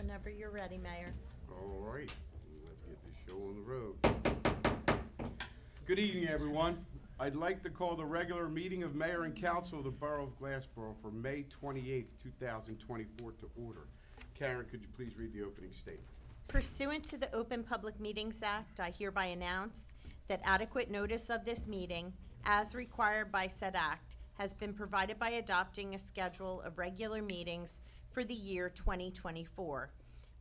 Whenever you're ready, Mayor. All right, let's get this show on the road. Good evening, everyone. I'd like to call the regular meeting of Mayor and Council of the Borough of Glassboro for May 28th, 2024 to order. Karen, could you please read the opening statement? Pursuant to the Open Public Meetings Act, I hereby announce that adequate notice of this meeting, as required by said act, has been provided by adopting a schedule of regular meetings for the year 2024,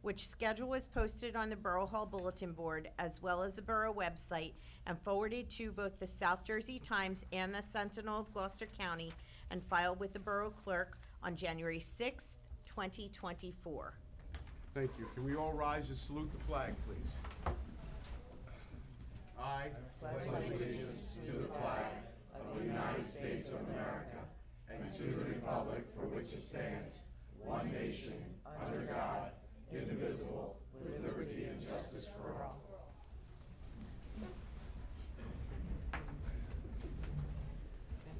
which schedule was posted on the Borough Hall Bulletin Board as well as the Borough website and forwarded to both the South Jersey Times and the Sentinel of Gloucester County and filed with the Borough Clerk on January 6th, 2024. Thank you. Can we all rise and salute the flag, please? I pledge allegiance to the flag of the United States of America and to the republic for which it stands, one nation, under God, indivisible, with liberty and justice for all.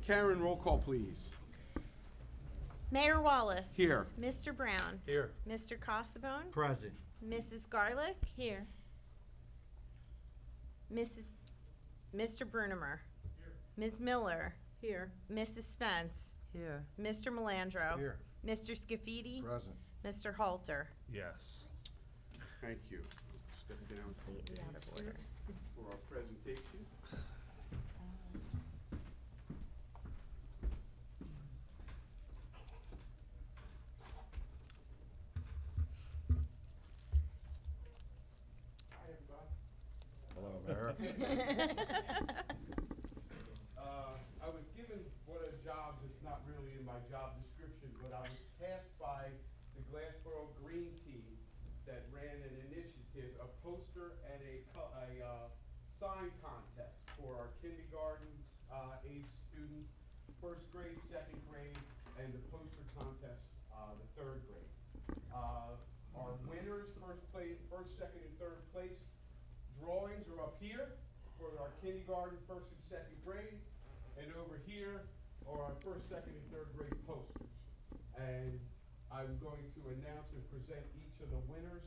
Karen, roll call, please. Mayor Wallace. Here. Mr. Brown. Here. Mr. Cassabone. Present. Mrs. Garlick. Here. Mr. Brunemer. Here. Ms. Miller. Here. Mrs. Spence. Here. Mr. Melandro. Here. Mr. Scafidi. Present. Mr. Halter. Yes. Thank you. Step down Completely out of order. for our presentation. Hi, everybody. Hello, Mayor. I was given one of the jobs that's not really in my job description, but I was tasked by the Glassboro Green Team that ran an initiative, a poster and a sign contest for our kindergarten age students, first grade, second grade, and the poster contest, the third grade. Our winners, first, second, and third place drawings are up here for our kindergarten, first and second grade, and over here are our first, second, and third grade posters. And I'm going to announce and present each of the winners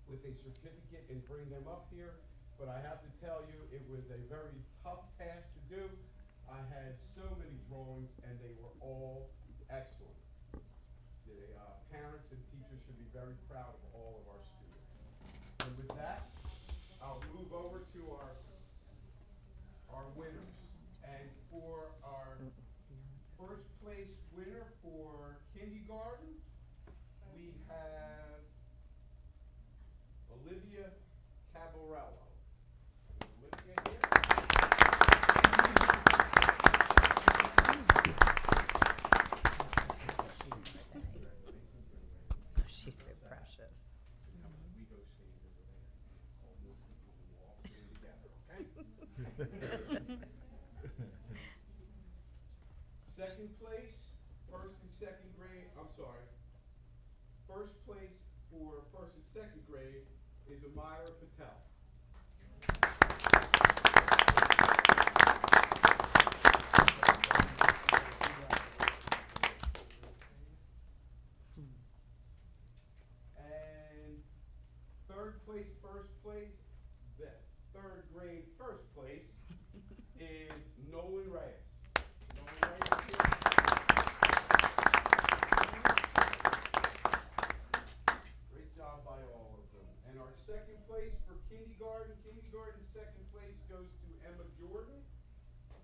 with a certificate and bring them up here. But I have to tell you, it was a very tough task to do. I had so many drawings, and they were all excellent. The parents and teachers should be very proud of all of our students. And with that, I'll move over to our winners. And for our first place winner for kindergarten, we have Olivia Cabarello. Olivia here. She's so precious. We go stand over there. All those people who will all stand together, okay? Second place, first and second grade, first place for first and second grade is Amira Patel. And third place, first place, the third grade first place is Nolan Reyes. Nolan Reyes here. Great job by all of them. And our second place for kindergarten second place goes to Emma Jordan.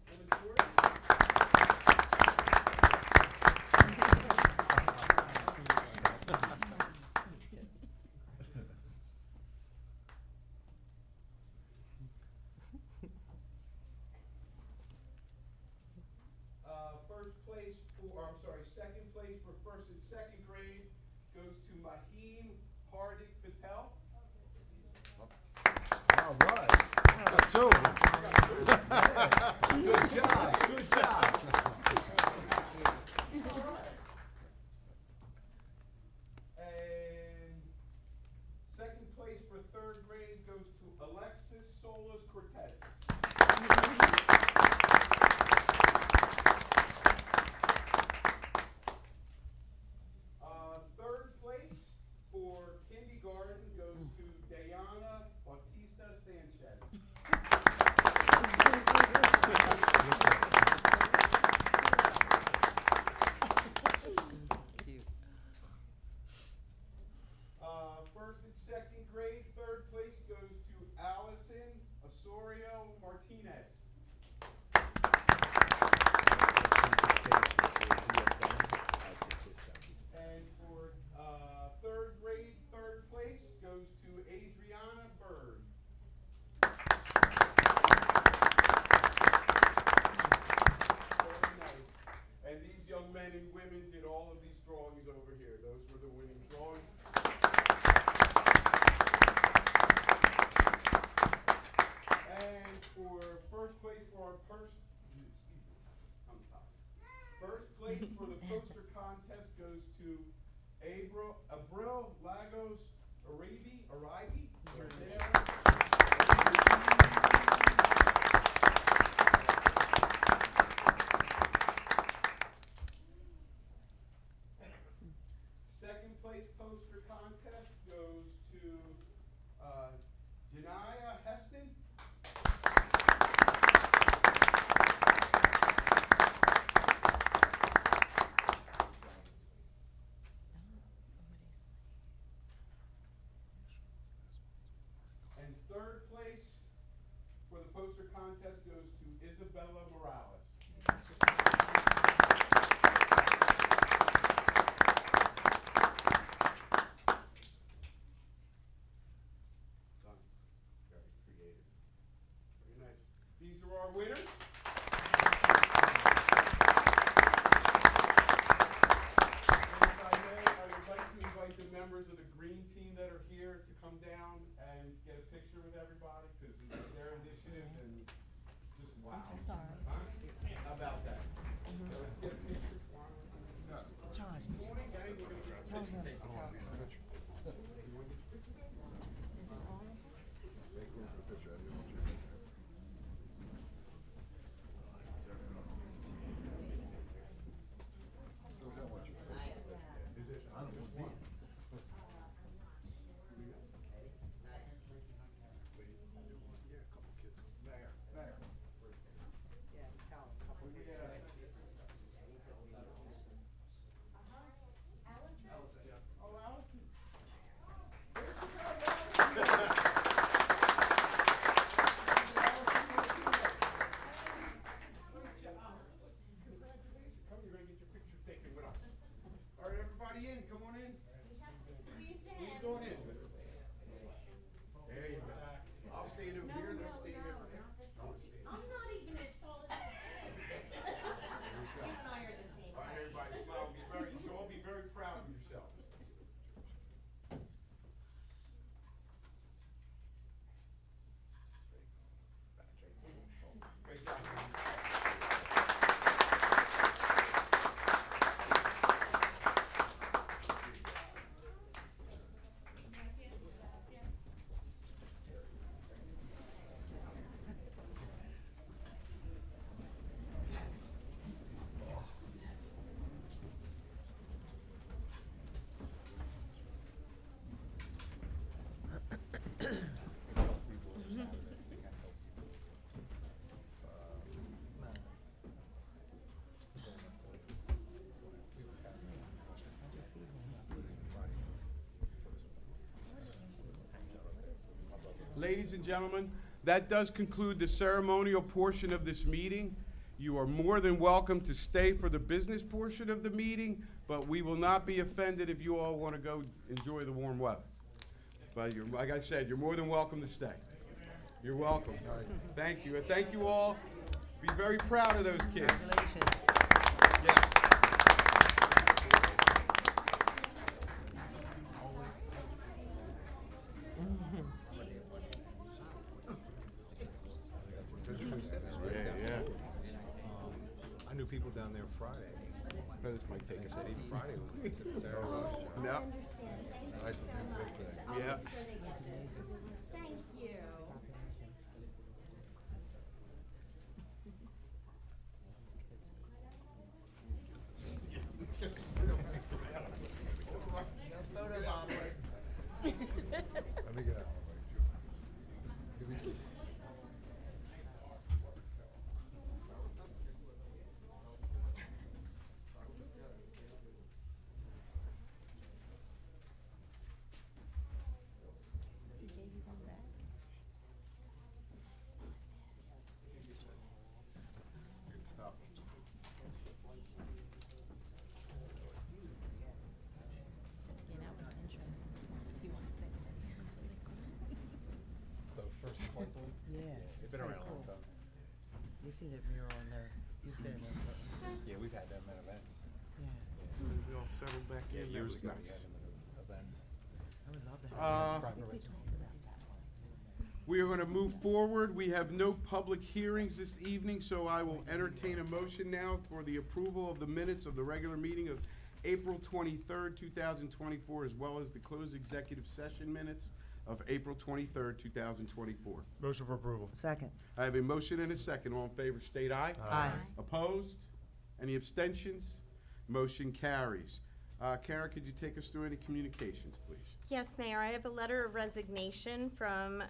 Emma Jordan. Second place for first and second grade goes to Mahim Hardik Patel. All right. Got two of them. Good job. Good job. And second place for third grade goes to Alexis Solis Cortez. Third place for the poster contest goes to Abril Lagos Arabi. Second place poster contest goes to Janaya Heston. And third place for the poster contest goes to Isabella Morales. Done. Very creative. Very nice. These are our winners. And if I may, I would like to invite the members of the green team that are here to come down and get a picture with everybody, because it's their initiative and just wow. I'm sorry. Huh? How about that? So let's get a picture. John, Good morning, gang. We're gonna get a tell picture him. taken. You wanna get your picture taken? Is it? I don't know. Oh, Allison. There she goes, Allison. Great job. Congratulations. Come, you're gonna get your picture taken with us. All right, everybody in, come on in. Squeeze on in. There you go. I'll stand over here, they'll stand over there. Don't stand. I'm not even as tall as you. You and I are the same. All right, everybody, smile. You should all be very proud of yourself. Great job. Ladies and gentlemen, that does conclude the ceremonial portion of this meeting. You are more than welcome to stay for the business portion of the meeting, but we will not be offended if you all want to go enjoy the warm weather. But you're, like I said, you're more than welcome to stay. You're welcome. Thank you. And thank you all. Be very proud of those kids. Congratulations. Yes. Yeah. I knew people down there Friday. This might take They a said even second. Friday was Sarah's. No. Nice to do good thing. Yeah. Thank you. Photo bomb. Let me get out of the way too. Give these- Good stuff. The first one? Yeah. It's been around a long time. You see that mural on there. You've been in it. Yeah, we've had them at events. Yeah. We all settled back in. That Years was ago, we nice. had them at events. I would love to Uh, have. Private events. We are going to move forward. We have no public hearings this evening, so I will entertain a motion now for the approval of the minutes of the regular meeting of April 23rd, 2024, as well as the closed executive session minutes of April 23rd, 2024. Motion for approval. Second. I have a motion and a second. All in favor, state aye. Aye. Opposed? Any abstentions? Motion carries. Karen, could you take us through any communications, please? Yes, Mayor, I have a letter of resignation from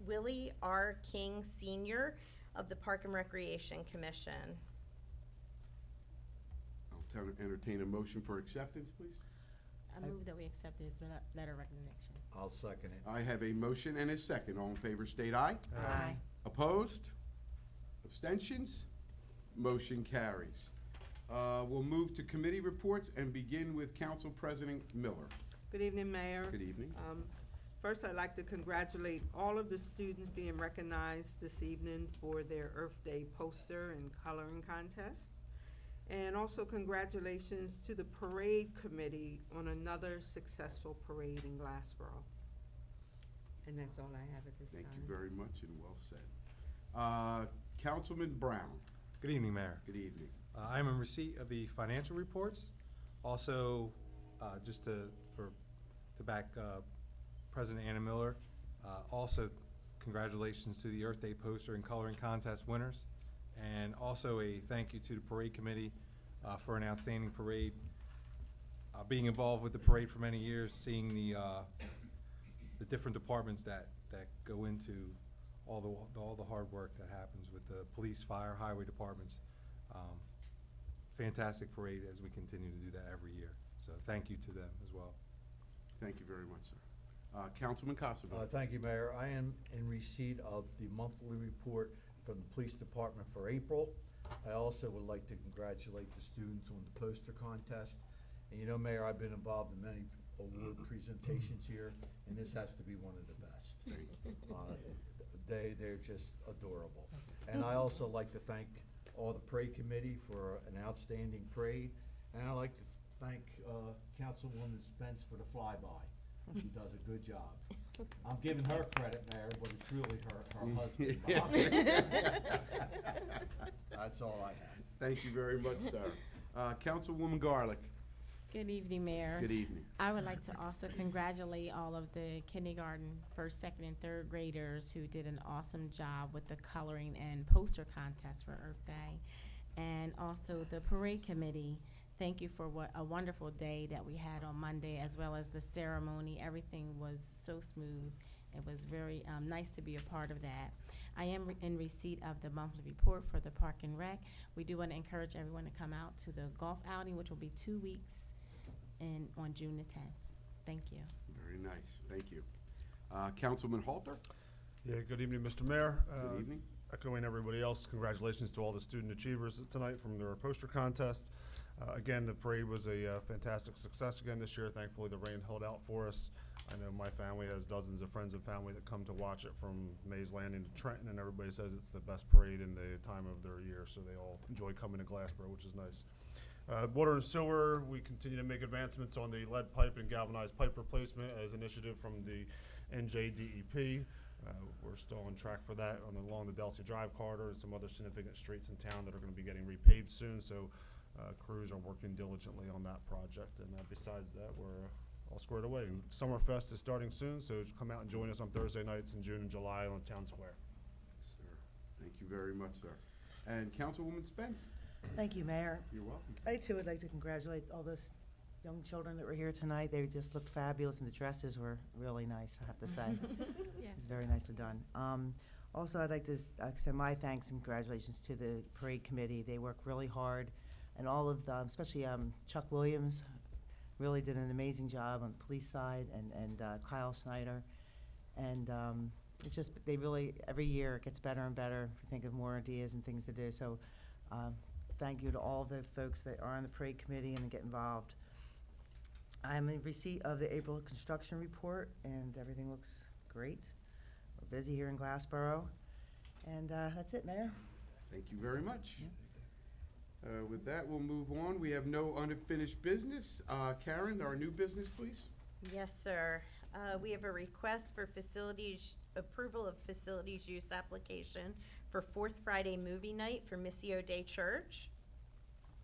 Willie R. King Sr. of the Park and Recreation Commission. I'll entertain a motion for acceptance, please. I move that we accept his letter of resignation. I'll second it. I have a motion and a second. All in favor, state aye. Aye. Opposed? Abstentions? Motion carries. We'll move to committee reports and begin with Council President Miller. Good evening, Mayor. Good evening. First, I'd like to congratulate all of the students being recognized this evening for their Earth Day poster and coloring contest. And also congratulations to the parade committee on another successful parade in Glassboro. And that's all I have at this time. Thank you very much and well said. Councilman Brown, Good evening, Mayor. good evening. I'm in receipt of the financial reports. Also, just to back President Anna Miller, also congratulations to the Earth Day poster and coloring contest winners. And also a thank you to the parade committee for an outstanding parade. Being involved with the parade for many years, seeing the different departments that go into all the hard work that happens with the police, fire, highway departments. Fantastic parade as we continue to do that every year. So thank you to them as well. Thank you very much, sir. Councilman Casabo. Thank you, Mayor. I am in receipt of the monthly report from the police department for April. I also would like to congratulate the students on the poster contest. And you know, Mayor, I've been involved in many award presentations here, and this has to be one of the best. They're just adorable. And I also like to thank all the parade committee for an outstanding parade. And I'd like to thank Councilwoman Spence for the flyby. She does a good job. I'm giving her credit, Mayor, but it's really her husband. That's all I have. Thank you very much, sir. Councilwoman Garlick, Good evening, Mayor. good evening. I would like to also congratulate all of the kindergarten, first, second, and third graders who did an awesome job with the coloring and poster contest for Earth Day. And also the parade committee. Thank you for what a wonderful day that we had on Monday, as well as the ceremony. Everything was so smooth. It was very nice to be a part of that. I am in receipt of the monthly report for the Park and Rec. We do want to encourage everyone to come out to the golf outing, which will be 2 weeks on June the 10th. Thank you. Very nice, thank you. Councilman Halter, Yeah, good evening, Mr. Mayor. good evening. Echoing everybody else, congratulations to all the student achievers tonight from their poster contest. Again, the parade was a fantastic success again this year. Thankfully, the rain held out for us. I know my family has dozens of friends and family that come to watch it from Mays Landing to Trenton, and everybody says it's the best parade in the time of their year, so they all enjoy coming to Glassboro, which is nice. Water and sewer, we continue to make advancements on the lead pipe and galvanized pipe replacement as initiative from the NJDEP. We're still on track for that along the Delsea Drive corridor and some other significant streets in town that are going to be getting repaved soon. So crews are working diligently on that project. And besides that, we're all squared away. And Summerfest is starting soon, so come out and join us on Thursday nights in June and July on Town Square. Sir, thank you very much, sir. And Councilwoman Spence, Thank you, Mayor. you're welcome. I too would like to congratulate all those young children that were here tonight. They just looked fabulous, and the dresses were really nice, I have to say. Yes. It's very nicely done. Also, I'd like to extend my thanks and congratulations to the parade committee. They work really hard, and all of them, especially Chuck Williams, really did an amazing job on the police side, and Kyle Snyder. And it's just, they really, every year it gets better and better. We think of more ideas and things to do. So thank you to all the folks that are on the parade committee and get involved. I'm in receipt of the April construction report, and everything looks great. We're busy here in Glassboro. And that's it, Mayor. Thank you very much. With that, we'll move on. We have no unfinished business. Karen, our new business, please. Yes, sir. We have a request for approval of facilities use application for Fourth Friday Movie Night for Missio Dei Church.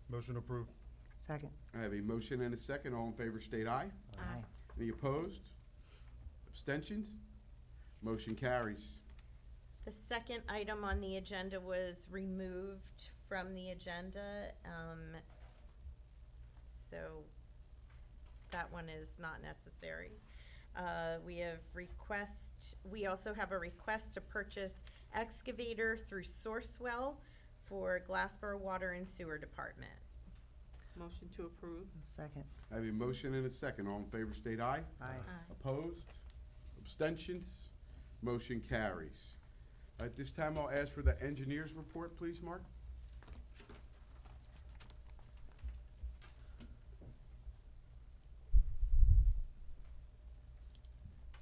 Motion approved. Second. I have a motion and a second. All in favor state aye. Aye. Any opposed? Abstentions? Motion carries. The second item on the agenda was removed from the agenda, so that one is not necessary. We also have a request to purchase excavator through Sourcewell for Glassboro Water and Sewer Department. Motion to approve. Second. I have a motion and a second. All in favor state aye. Aye. Opposed? Abstentions? Motion carries. At this time, I'll ask for the engineer's report, please, Mark.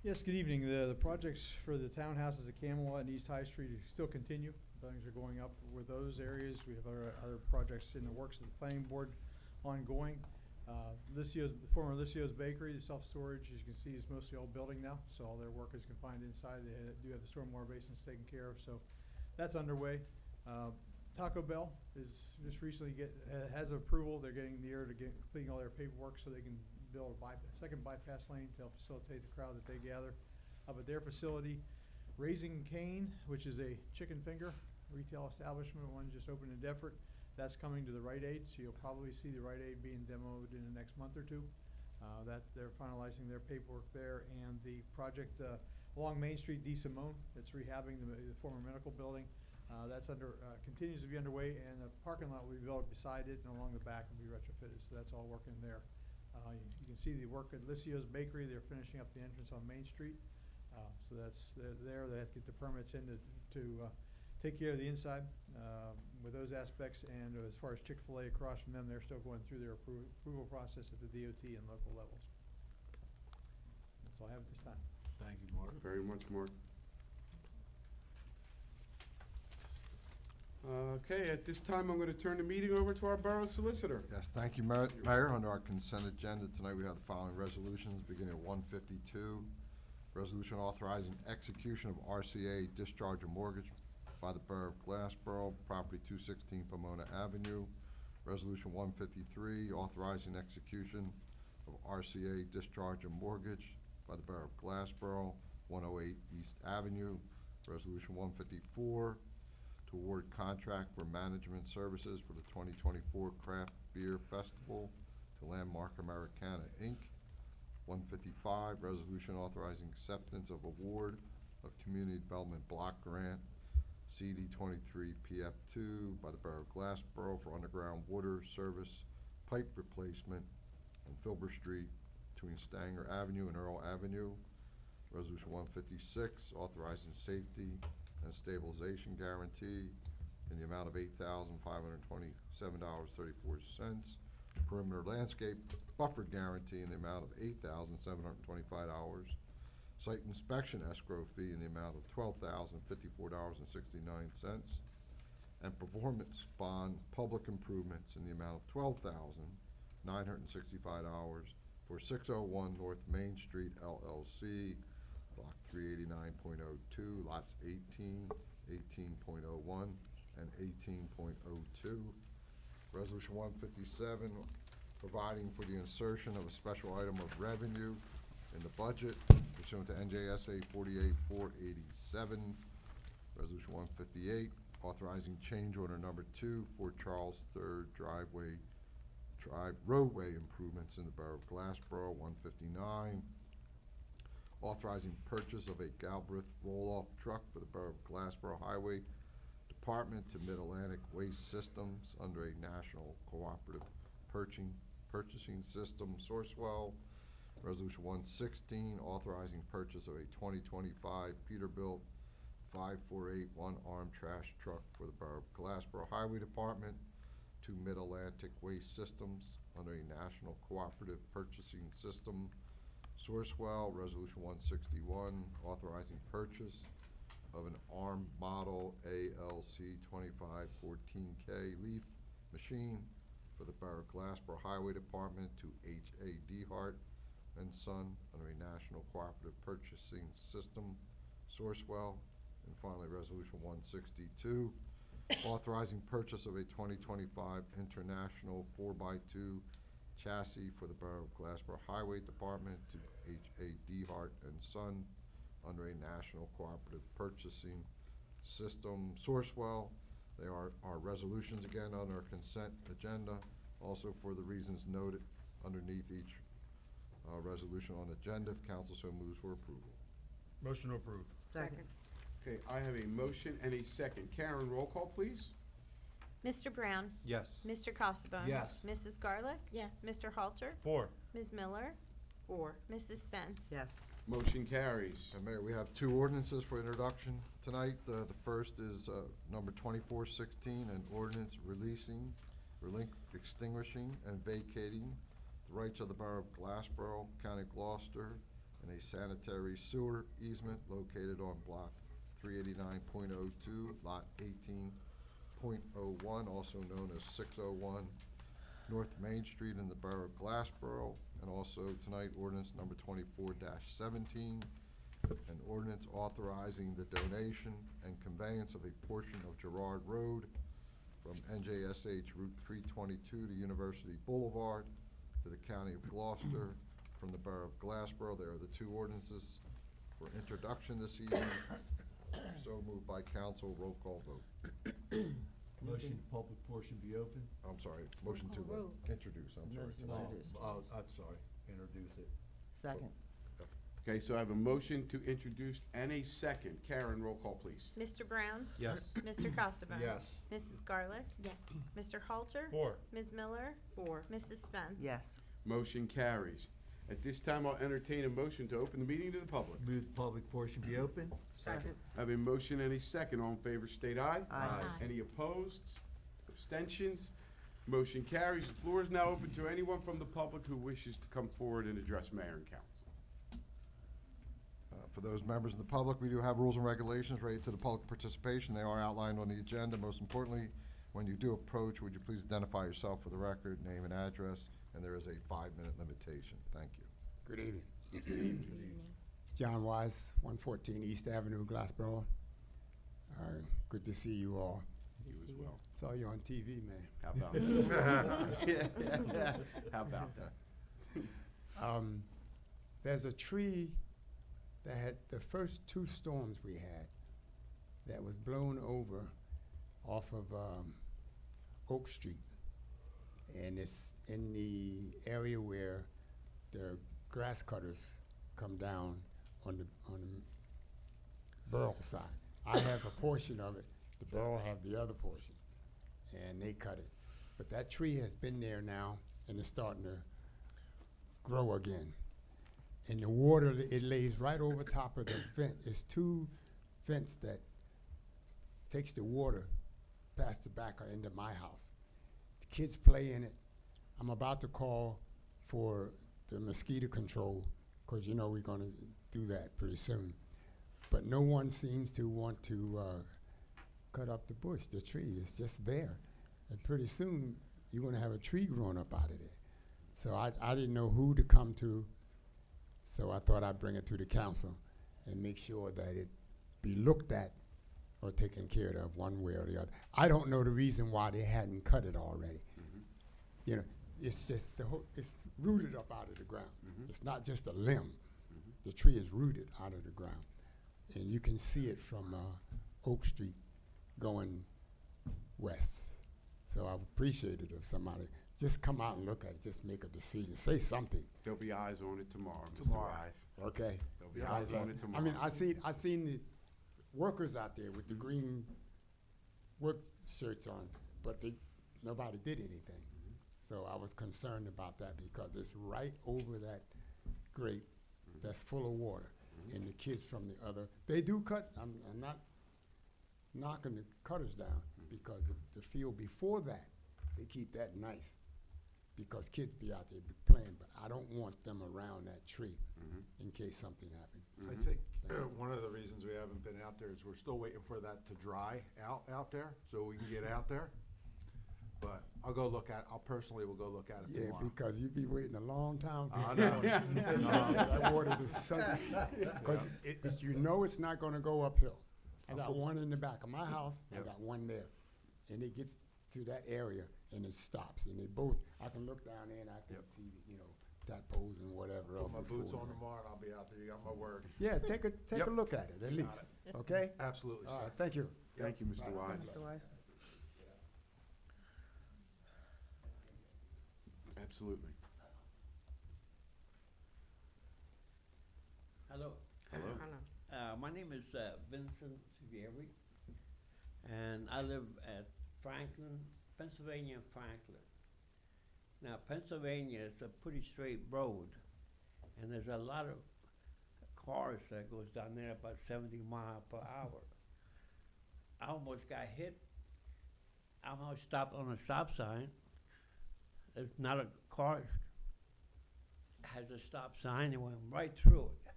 Yes, good evening. The projects for the townhouses at Camelot and East High Street still continue. Things are going up with those areas. We have other projects in the works of the planning board ongoing. The former Lycio's Bakery, the self-storage, as you can see, is mostly all building now, so all their work is confined inside. They do have the stormwater basins taken care of, so that's underway. Taco Bell is just recently has approval. They're getting near to completing all their paperwork so they can build a second bypass lane to help facilitate the crowd that they gather up at their facility. Raising Cane, which is a chicken finger retail establishment, one just opened in Deptford. That's coming to the Rite Aid, so you'll probably see the Rite Aid being demoed in the next month or two. That they're finalizing their paperwork there, and the project along Main Street, D. Simone, that's rehabbing the former medical building. That's continues to be underway, and the parking lot will be built beside it, and along the back will be retrofitted. So that's all working there. You can see the work at Lycio's Bakery. They're finishing up the entrance on Main Street. So that's there. They have to get the permits in to take care of the inside with those aspects. And as far as Chick-fil-A across from them, they're still going through their approval process at the DOT and local levels. That's all I have at this time. Thank you, Mark. Very much, Mark. Okay, at this time, I'm going to turn the meeting over to our borough solicitor. Yes, thank you, Mayor. Under our consent agenda tonight, we have the following resolutions, beginning at 152. Resolution authorizing execution of RCA discharge of mortgage by the Borough of Glassboro, property 216 Pomona Avenue. Resolution 153, authorizing execution of RCA discharge of mortgage by the Borough of Glassboro, 108 East Avenue. Resolution 154, to award contract for management services for the 2024 Craft Beer Festival to Landmark Americana, Inc. 155, resolution authorizing acceptance of award of Community Development Block Grant CD 23 PF2 by the Borough of Glassboro for underground water service pipe replacement on Filbert Street between Stanger Avenue and Earl Avenue. Resolution 156, authorizing safety and stabilization guarantee in the amount of $8,527.34. Perimeter landscape buffer guarantee in the amount of $8,725. Site inspection escrow fee in the amount of $12,054.69. And performance bond public improvements in the amount of $12,965 for 601 North Main Street LLC, Block 389.02, lots 18, 18.01, and 18.02. Resolution 157, providing for the insertion of a special item of revenue in the budget pursuant to NJSA 48-487. Resolution 158, authorizing change order number 2 for Charles III roadway improvements in the Borough of Glassboro. 159, authorizing purchase of a Galbraith roll-off truck for the Borough of Glassboro Highway Department to Mid-Atlantic Waste Systems under a national cooperative purchasing system, Sourcewell. Resolution 116, authorizing purchase of a 2025 Peterbilt 548 one-arm trash truck for the Borough of Glassboro Highway Department to Mid-Atlantic Waste Systems under a national cooperative purchasing system, Sourcewell. Resolution 161, authorizing purchase of an ARM model ALC 2514K leaf machine for the Borough of Glassboro Highway Department to H.A. Dehart, and Son under a National Cooperative Purchasing System, Sourcewell. And finally, Resolution 162, authorizing purchase of a 2025 International 4x2 chassis for the Borough of Glassboro Highway Department to H.A. Dehart and Son under a National Cooperative Purchasing System, Sourcewell. They are our resolutions again on our consent agenda, also for the reasons noted underneath each resolution on agenda. If council so moves for approval. Motion to approve. Second. Okay, I have a motion and a second. Karen, roll call, please. Mr. Brown? Yes. Mr. Casabon? Yes. Mrs. Garlick? Yes. Mr. Halter? 4. Ms. Miller? 4. Mrs. Spence? Yes. Motion carries. And Mayor, we have two ordinances for introduction tonight. The first is number 2416, an ordinance releasing, extinguishing, and vacating the rights of the Borough of Glassboro, County of Gloucester, in a sanitary sewer easement located on block 389.02, lot 18.01, also known as 601 North Main Street in the Borough of Glassboro. And also tonight, ordinance number 24-17, an ordinance authorizing the donation and conveyance of a portion of Girard Road from NJSH Route 322 to University Boulevard to the County of Gloucester from the Borough of Glassboro. There are the two ordinances for introduction this evening. So moved by council. Roll call vote. Motion, public portion be open? I'm sorry, motion to introduce, I'm sorry. Introduce. I'm sorry, introduce it. Second. Okay, so I have a motion to introduce and a second. Karen, roll call, please. Mr. Brown? Yes. Mr. Casabon? Yes. Mrs. Garlick? Yes. Mr. Halter? 4. Ms. Miller? 4. Mrs. Spence? Yes. Motion carries. At this time, I'll entertain a motion to open the meeting to the public. Move the public portion be open? Second. I have a motion and a second. All in favor, state aye. Aye. Any opposed? Abstentions? Motion carries. The floor is now open to anyone from the public who wishes to come forward and address mayor and council. For those members of the public, we do have rules and regulations related to the public participation. They are outlined on the agenda. Most importantly, when you do approach, would you please identify yourself for the record, name and address, and there is a 5-minute limitation. Thank you. Good evening. John Wise, 114 East Avenue, Glassboro. Good to see you all. You as well. Saw you on TV, man. How about that? How about that? There's a tree that had the first 2 storms we had that was blown over off of Oak Street. And it's in the area where the grass cutters come down on the borough side. I have a portion of it, the borough have the other portion, and they cut it. But that tree has been there now, and it's starting to grow again. And the water, it lays right over top of the fence. It's 2 fence that takes the water past the back into my house. The kids play in it. I'm about to call for the mosquito control, because you know we're going to do that pretty soon. But no one seems to want to cut up the bush, the tree. It's just there. And pretty soon, you're going to have a tree growing up out of there. So I didn't know who to come to, so I thought I'd bring it to the council and make sure that it be looked at or taken care of one way or the other. I don't know the reason why they hadn't cut it already. You know, it's just it's rooted up out of the ground. It's not just a limb. The tree is rooted out of the ground. And you can see it from Oak Street going west. So I appreciate it if somebody just come out and look at it, just make a decision, say something. There'll be eyes on it tomorrow, Mr. Wise. Okay. There'll be eyes on it tomorrow. I mean, I seen the workers out there with the green work shirts on, but nobody did anything. So I was concerned about that because it's right over that grate that's full of water. And the kids from the other, they do cut, I'm not knocking the cutters down, because the field before that, they keep that nice, because kids be out there playing, but I don't want them around that tree in case something happens. I think one of the reasons we haven't been out there is we're still waiting for that to dry out there so we can get out there. but I'll go look at, I'll personally will go look at it Yeah, tomorrow. because you be waiting a long time. for I that know. water. That water is sucking, because you know it's not gonna go uphill. I got one in the back of my house, I Yep. got one there, and it gets to that area and it stops, and they both, I can look down there and I can Yep. see, tadpoles and whatever Put else my is boots fooling on around. tomorrow and I'll be out there. You got my word. Yeah, take a Yep. look at it, at Got least, okay? Absolutely, All sir. right, thank you. Thank you, Mr. Wise. Mr. Wise? Absolutely. Hello. Hello. My name is Vincent Vieri, and I live at Franklin, Pennsylvania, Franklin. Now, Pennsylvania is a pretty straight road, and there's a lot of cars that goes down there about 70 miles per hour. I almost got hit. I almost stopped on a stop sign. There's not a car has a stop sign. It went right through it.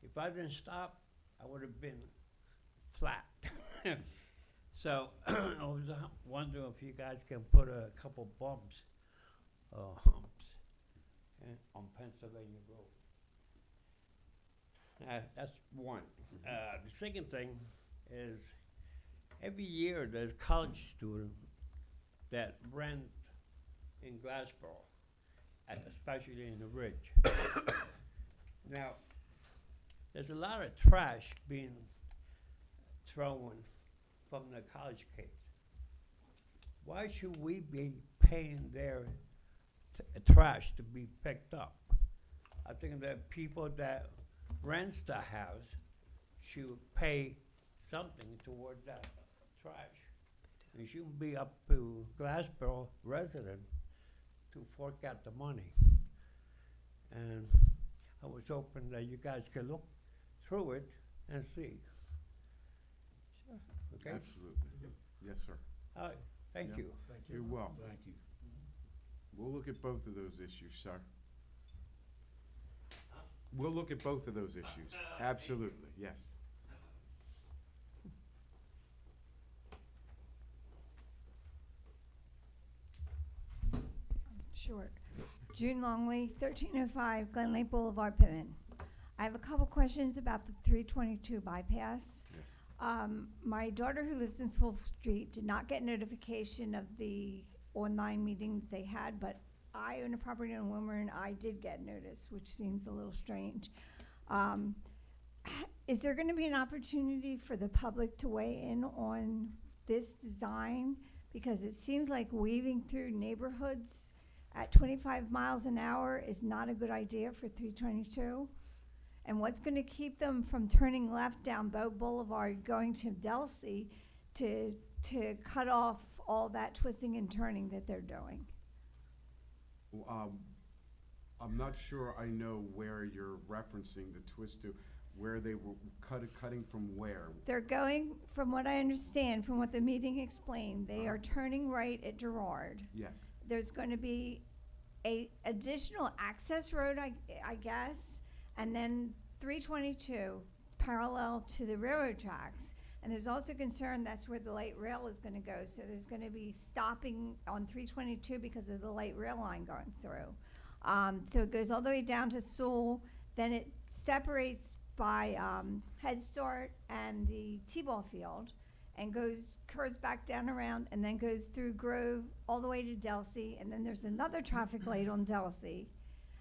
If I didn't stop, I would have been flat. So I was wondering if you guys can put a couple bumps, humps, on Pennsylvania Road. That's one. The second thing is every year there's college students that rent in Glassboro, especially in the Ridge. Now, there's a lot of trash being thrown from the college kids. Why should we be paying their trash to be picked up? I think that people that rents the house should pay something toward that trash. It shouldn't be up to Glassboro resident to fork out the money. And I was hoping that you guys could look through it and see. Sure. Okay? Absolutely. Yes, sir. All right, thank Yeah. you. You're welcome. Thank you. We'll look at both of those issues, sir. We'll look at both of those issues. Absolutely, yes. Sure. June Longley, 1305 Glen Lake Boulevard, Pitman. I have a couple questions about the 322 bypass. Yes. My daughter, who lives in School Street, did not get notification of the online meeting they had, but I own a property in Wilmer, and I did get notice, which seems a little strange. Is there going to be an opportunity for the public to weigh in on this design? Because it seems like weaving through neighborhoods at 25 miles an hour is not a good idea for 322. And what's going to keep them from turning left down Bow Boulevard, going to Delsey, to cut off all that twisting and turning that they're doing? I'm not sure I know where you're referencing the twist to, where they were cutting from where. They're going, from what I understand, from what the meeting explained, they are turning right at Girard. Yes. There's going to be a additional access road, I guess, and then 322 parallel to the railroad tracks. And there's also concern that's where the light rail is going to go. So there's going to be stopping on 322 because of the light rail line going through. So it goes all the way down to Sewell, then it separates by Head Start and the T-ball field, and curves back down around, and then goes through Grove all the way to Delsey, and then there's another traffic light on Delsey,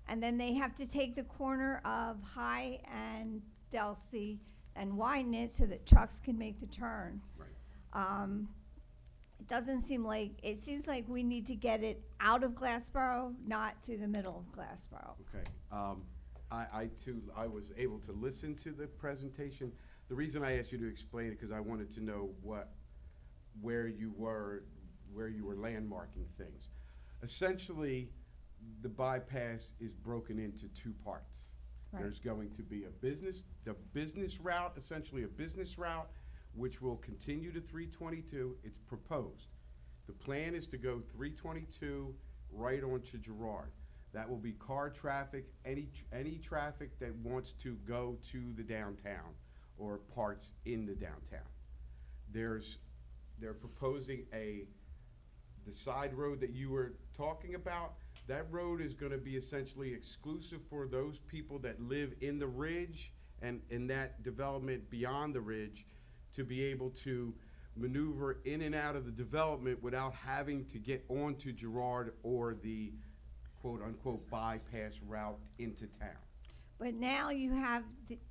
and then they have to take the corner of High and Delsey and widen it so that trucks can make the turn. Right. It doesn't seem like, it seems like we need to get it out of Glassboro, not through the middle of Glassboro. Okay. I too, I was able to listen to the presentation. The reason I asked you to explain it, because I wanted to know where you were landmarking things. Essentially, the bypass is broken into two parts. Right. There's going to be the business route, essentially a business route, which will continue to 322. It's proposed. The plan is to go 322 right on to Girard. That will be car traffic, any traffic that wants to go to the downtown or parts in the downtown. They're proposing a the side road that you were talking about, that road is gonna be essentially exclusive for those people that live in the ridge and in that development beyond the ridge, to be able to maneuver in and out of the development without having to get onto Girard or the quote-unquote bypass route into town. But now you have,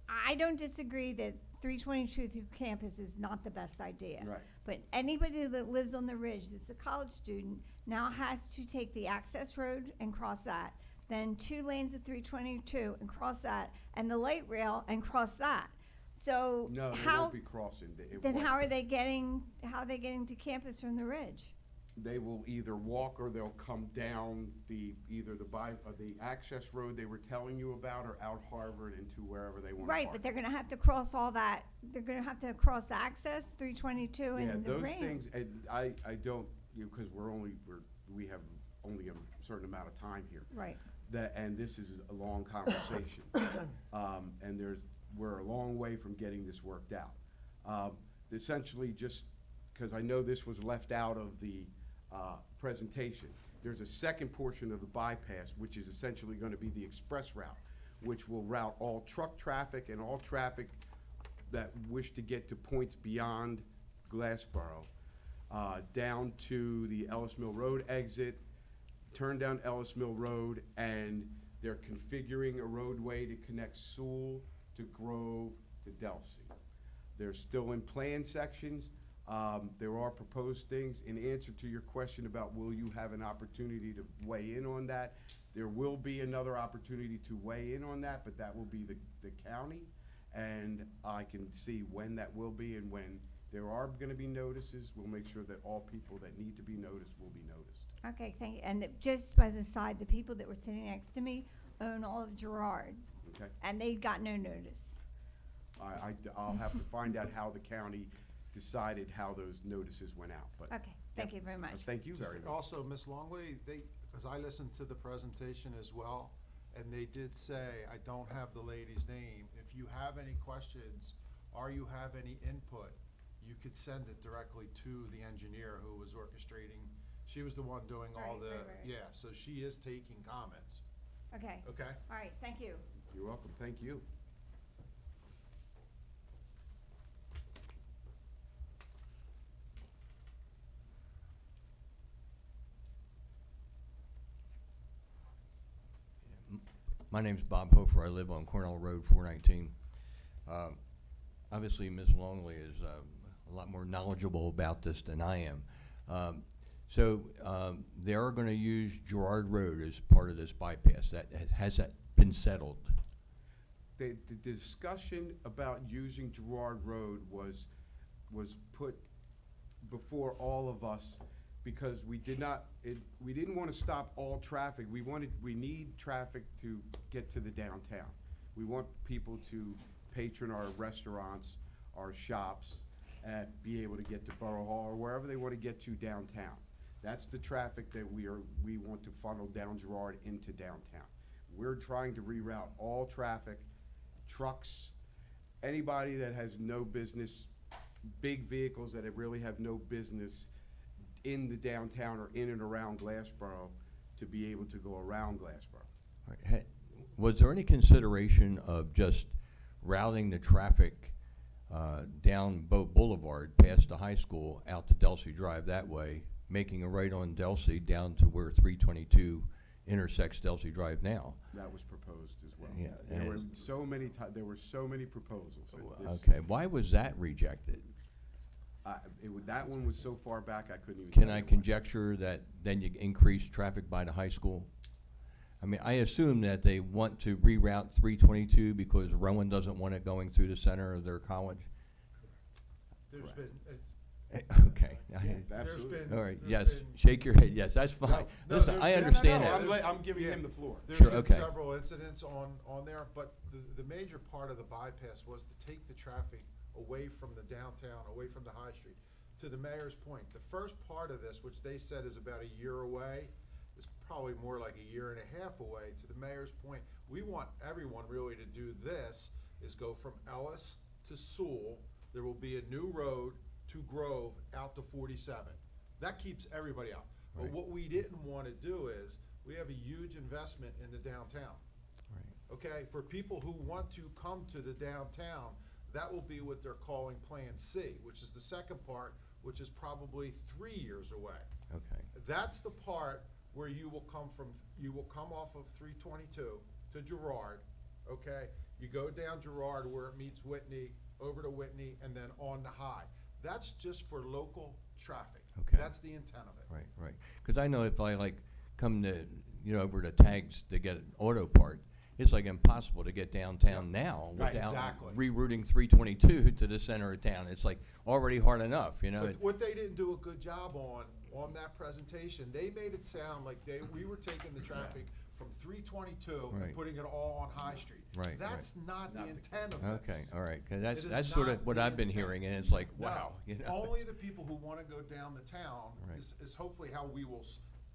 I don't disagree that 322 through campus is not the best idea. Right. But anybody that lives on the ridge that's a college student now has to take the access road and cross that, then 2 lanes of 322 and cross that, and the light rail and cross that. So No, they how, won't be crossing. then how are they getting to campus from the ridge? They will either walk or they'll come down either the access road they were telling you about, or out Harvard into wherever they want to Right, park. but they're gonna have to cross all that, they're gonna have to cross the access, 322 Yeah, and the those ramp. things, and I don't, because we have only a certain amount of time here. Right. And this is a long conversation. And we're a long way from getting this worked out. Essentially, just because I know this was left out of the presentation, there's a second portion of the bypass, which is essentially going to be the express route, which will route all truck traffic and all traffic that wish to get to points beyond Glassboro, down to the Ellis Mill Road exit, turn down Ellis Mill Road, and they're configuring a roadway to connect Sewell to Grove to Delsey. They're still in plan sections. There are proposed things. In answer to your question about will you have an opportunity to weigh in on that, there will be another opportunity to weigh in on that, but that will be the county. And I can see when that will be, and when there are gonna be notices, we'll make sure that all people that need to be noticed will be noticed. Okay, thank you. And just as a side, the people that were sitting next to me own all of Girard, Okay? and they got no notice. I'll have to find out how the county decided how those notices went out, but. Okay, thank you very much. Thank you very much. Also, Ms. Longley, because I listened to the presentation as well, and they did say, I don't have the lady's name, if you have any questions, or you have any input, you could send it directly to the engineer who was orchestrating. She was the one doing all Right, the, right, right. yeah, so she is taking comments, Okay, okay? all right, thank you. You're welcome, thank you. My name's Bob Hofer. I live on Cornell Road, 419. Obviously, Ms. Longley is a lot more knowledgeable about this than I am. They are going to use Girard Road as part of this bypass. Has that been settled? The discussion about using Girard Road was put before all of us because we didn't want to stop all traffic. We need traffic to get to the downtown. We want people to patron our restaurants, our shops, and be able to get to Borough Hall or wherever they want to get to downtown. That's the traffic that we want to funnel down Girard into downtown. We're trying to reroute all traffic, trucks, anybody that has no business, big vehicles that really have no business in the downtown or in and around Glassboro to be able to go around Glassboro. Right. Was there any consideration of just routing the traffic down Boat Boulevard past the high school out to Delsey Drive that way, making a right on Delsey down to where 322 intersects Delsey Drive now? That was proposed as well. Yeah, There were and- there were so many proposals. Okay, why was that rejected? That one was so far back, I couldn't even. Can tell I you why. conjecture that then you increase traffic by the high school? I mean, I assume that they want to reroute 322 because Rowan doesn't want it going through the center of their college? There's Correct. been, Okay. there's Absolutely. been. All right, there's yes, been- shake your head, yes, that's fine. No, Listen, there's I been- understand no, that. I'm giving Yeah. him the floor. There's Sure, been okay. several incidents on there, but the major part of the bypass was to take the traffic away from the downtown, away from the high street. To the mayor's point, the first part of this, which they said is about a year away, is probably more like a year and a half away. To the mayor's point, we want everyone really to do this, is go from Ellis to Sewell. There will be a new road to Grove out to 47. That keeps everybody out. But Right. what we didn't wanna do is, we have a huge investment in the downtown. Right. Okay, for people who want to come to the downtown, that will be what they're calling Plan C, which is the second part, which is probably 3 years away. Okay. That's the part where you will come off of 322 to Girard, okay? You go down Girard where it meets Whitney, over to Whitney, and then on to High. That's just for local traffic. Okay. That's the intent of it. Right, right. Because I know if I like come to, over to Tags to get an auto part, it's like impossible to get downtown now Right, without exactly. rerouting 322 to the center of town. It's like already hard enough, But what they didn't do a good job on that presentation, they made it sound like we were taking the traffic from 322 Right. and putting it all on High Street. Right, That's not the intent of this. Okay, all right. 'Cause It is that's sort of not what the I've been intent. hearing, and it's like, No, wow, only the people who want to go down the town Right. is hopefully how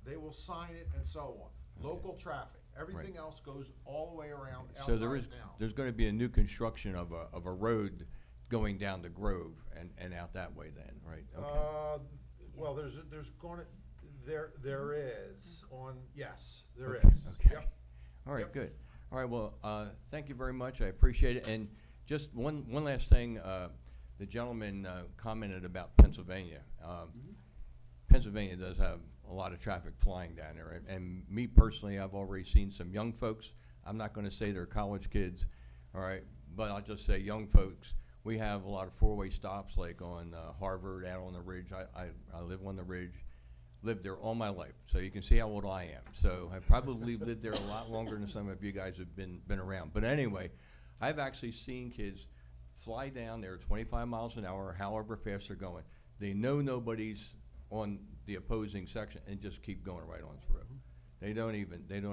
they will sign it and so on. Local traffic. Everything else goes all the way around So outside there is, of town. there's gonna be a new construction of a road going down to Grove and out that way then, right? Okay. Well, there is yes, there Okay, is. okay. Yep. All right, Yep. good. All right, well, thank you very much. I appreciate it. And just one last thing, the gentleman commented about Pennsylvania. Pennsylvania does have a lot of traffic flying down there. And me personally, I've already seen some young folks. I'm not gonna say they're college kids, all right? But I'll just say young folks. We have a lot of four-way stops like on Harvard, out on the Ridge. I live on the Ridge. Lived there all my life, so you can see how old I am. So I probably lived there a lot longer than some of you guys have been around. But anyway, I've actually seen kids fly down there 25 miles an hour, however fast they're going. They know nobody's on the opposing section and just keep going right on through. They don't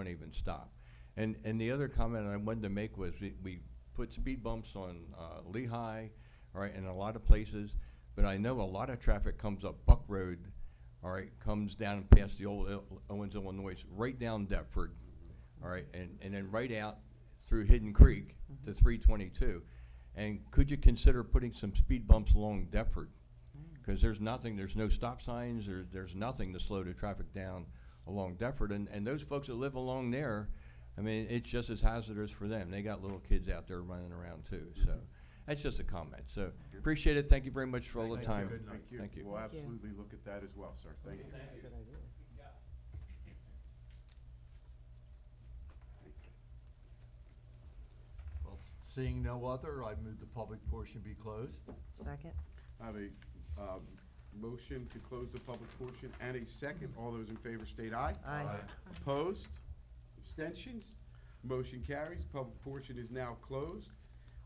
even stop. And the other comment I wanted to make was we put speed bumps on Lehigh, all right, in a lot of places. But I know a lot of traffic comes up Buck Road, all right, comes down past the old Owens, Illinois, right down Deptford, all right, and then right out through Hidden Creek to 322. And could you consider putting some speed bumps along Deptford? Because there's no stop signs, there's nothing to slow the traffic down along Deptford. And those folks that live along there, I mean, it's just as hazardous for them. They got little kids out there running around too, so. That's just a comment, so appreciate it. Thank you very much for all the Thank you. time. Good night. Thank you. We'll absolutely look at that as well, sir. Thank you. Well, seeing no other, I move the public portion be closed. Second? I have a motion to close the public portion and a second. All those in favor state aye. Aye. Opposed? Abstentions? Motion carries. Public portion is now closed.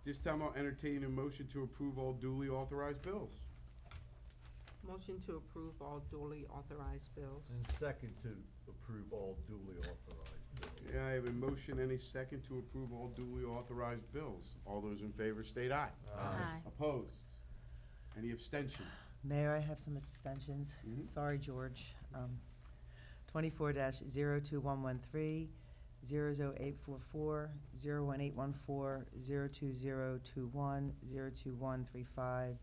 This time I'll entertain a motion to approve all duly authorized bills. Motion to approve all duly authorized bills. And second to approve all duly authorized bills. Yeah, I have a motion and a second to approve all duly authorized bills. All those in favor state aye. Aye. Opposed? Any abstentions? Mayor, I have some abstentions. Mhm. Sorry, George. 24-02113, 00844, 01814, 02021, 02135,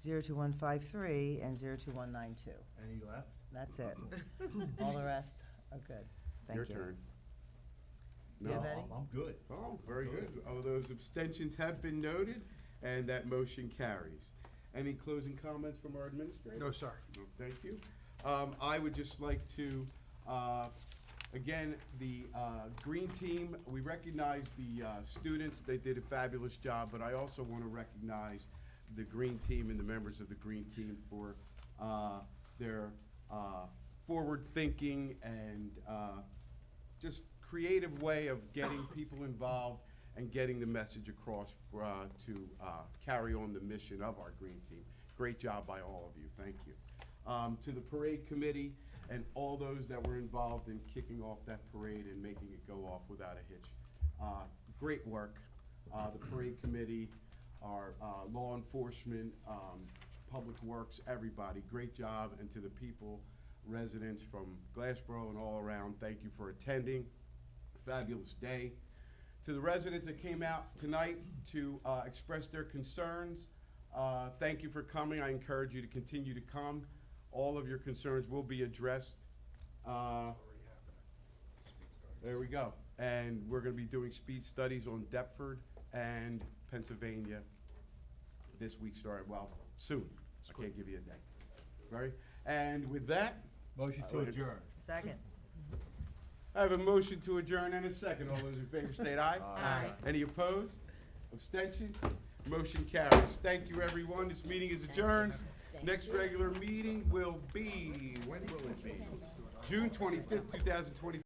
02153, and 02192. Any left? That's it. All the rest are good. Thank you. Your turn. You have No. any? I'm good. Oh, very good. All those abstentions have been noted, and that motion carries. Any closing comments from our administrator? No, sir. No, thank you. I would just like to, again, the green team, we recognize the students. They did a fabulous job, but I also want to recognize the green team and the members of the green team for their forward thinking and just creative way of getting people involved and getting the message across to carry on the mission of our green team. Great job by all of you. Thank you. To the parade committee and all those that were involved in kicking off that parade and making it go off without a hitch. Great work. The parade committee, our law enforcement, public works, everybody, great job. And to the people, residents from Glassboro and all around, thank you for attending. Fabulous day. To the residents that came out tonight to express their concerns, thank you for coming. I encourage you to continue to come. All of your concerns will be addressed There we go. And we're gonna be doing speed studies on Deptford and Pennsylvania this week starting, well, soon. I can't give you a day. Right? And with that, Motion to adjourn. Second. I have a motion to adjourn and a second. All those in favor state aye. Aye. Any opposed? Abstentions? Motion carries. Thank you, everyone. This meeting is adjourned. Next regular meeting will be, when will it be? June 25th, 2020.